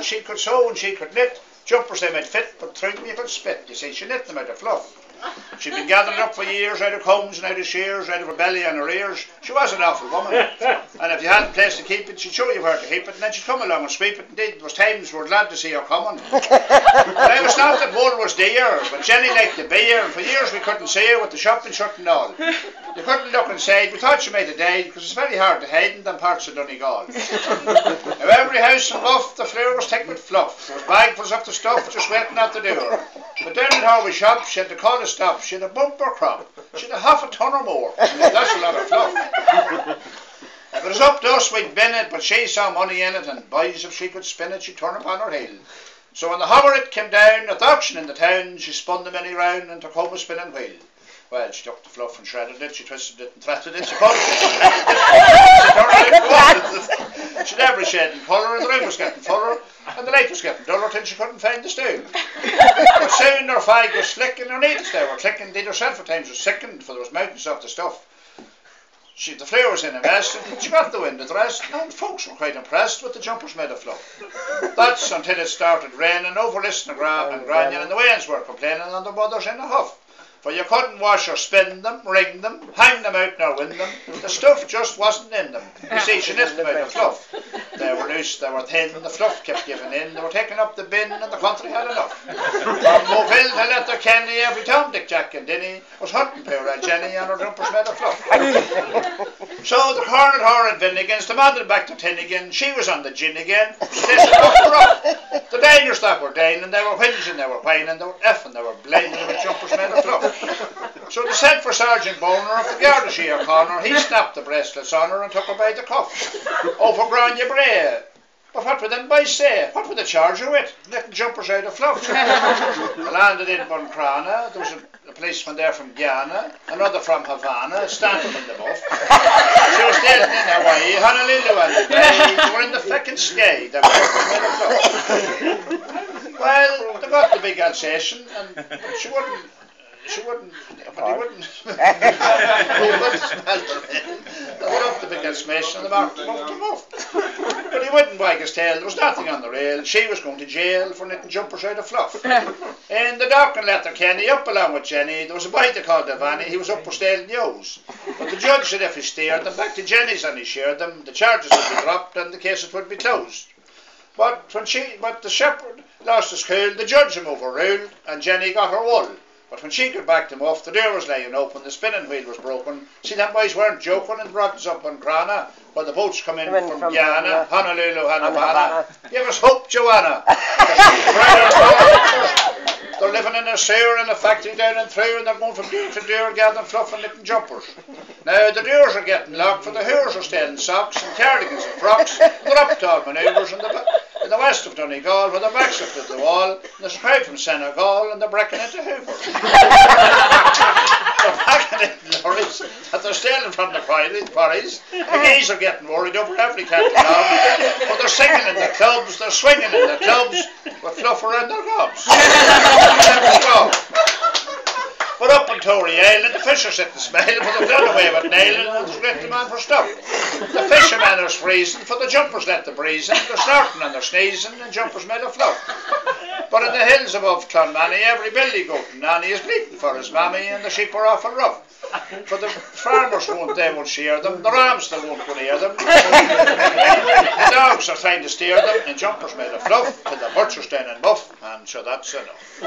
She could sew and she could knit. Jumpers they might fit, but through them you could spit. You see, she knit them out of fluff. She'd been gathering up for years out of combs and out of shears, out of her belly and her ears. She was an awful woman. And if you hadn't a place to keep it, she'd show you where to keep it, and then she'd come along and sweep it. Indeed, there was times we were glad to see her coming. But it was not that wool was dear, but Jenny liked the beer, and for years we couldn't see her with the shopping shut and all. You couldn't look inside. We thought she might have died, because it's very hard to hide in them parts of Donegal. Now every house in Buff, the floor was thick with fluff. There was bagfuls of the stuff just waiting at the door. But down at Harvey shop, she had to call a stop. She had a bumper crop. She had a half a ton or more. And that's a lot of fluff. If it was up to us, we'd bin it, but she saw money in it, and boys, if she could spin it, she'd turn upon her heel. So when the hammer it came down at the auction in the town, she spun the many round and took home a spinning wheel. Well, she took the fluff and shredded it, she twisted it and threaded it, she polished it, she turned it, she'd every shade and colour, and the room was getting fuller, and the light was getting duller till she couldn't find the stool. But soon her fag was slick and her needles they were clicking, indeed herself at times was sickened, for there was mountains of the stuff. The floor was in a mess, and she got the wind at the rest, and folks were quite impressed with the jumpers made of fluff. That's until it started raining over Liston and Granion, and the wains were complaining and their mothers in a huff. For you couldn't wash or spin them, wring them, hang them out nor win them. The stuff just wasn't in them. You see, she knit them out of fluff. They were loose, they were thin, the fluff kept giving in. They were taking up the bin and the country had enough. From Moville to Letterkenny, every Tom, Dick, Jack and Dinny was hunting poor old Jenny and her jumpers made of fluff. So the cornered her at Vinnigans, the mandel back to Tinnigan, she was on the gin again. She said, the diners that were dining, they were whinging, they were whining, they were effing, they were blinding with jumpers made of fluff. So they sent for Sergeant Boner of the Garda corner. He snapped the bracelets on her and took her by the cuff. Over Grania Bray. But what would them boys say? What would they charge her with? Knitting jumpers out of fluff. They landed in Buncrana. There was a policeman there from Guyana, another from Havana, standing in the buff. She was dealing in Hawaii, Honolulu and the Bay. They were in the feckin' sky. They were made of fluff. Well, they got the big Alsatian, but she wouldn't, but he wouldn't smell her in. They were up the big Alsatian and the marked him off. But he wouldn't wag his tail, there was nothing on the rail. She was going to jail for knitting jumpers out of fluff. In the dock in Letterkenny, up along with Jenny, there was a boy they called Devaney. He was up for stealing yos. But the judge said if he steered them back to Jenny's and he shared them, the charges would be dropped and the case would be closed. But the shepherd lost his cool, the judge him overruled, and Jenny got her wool. But when she got back them off, the door was laying open, the spinning wheel was broken. See, them boys weren't joking and brought us up on Grana, but the boats come in from Guyana, Honolulu, and Havana. Give us hope, Joanna. They're living in a sewer in a factory down and through, and they're going from door to door gathering fluff and knitting jumpers. Now the doors are getting locked, for the hooers are stealing socks and cardigans and frocks. They're up to all manoeuvres in the west of Donegal, where the backs up to the wall, and there's a crowd from Senegal, and they're breaking into Hoover. They're packing in lorries that they're stealing from the quarries. The geese are getting worried over every catalogue, but they're singing in the clubs, they're swinging in the clubs, with fluff around their gobs. But up on Tory Island, the fish are sitting smiling, for they've done away with nailing, and there's great demand for stuff. The fishermen are freezing, for the jumpers let the breeze in, they're snorting and they're sneezing, and jumpers made of fluff. But in the hills above Clonmany, every billy goat and nanny is bleating for his mammy, and the sheep are awful rough. For the farmers won't shear them, the rams they won't go near them. The dogs are trying to steer them in jumpers made of fluff, till the butcher's down in Muff, and so that's enough.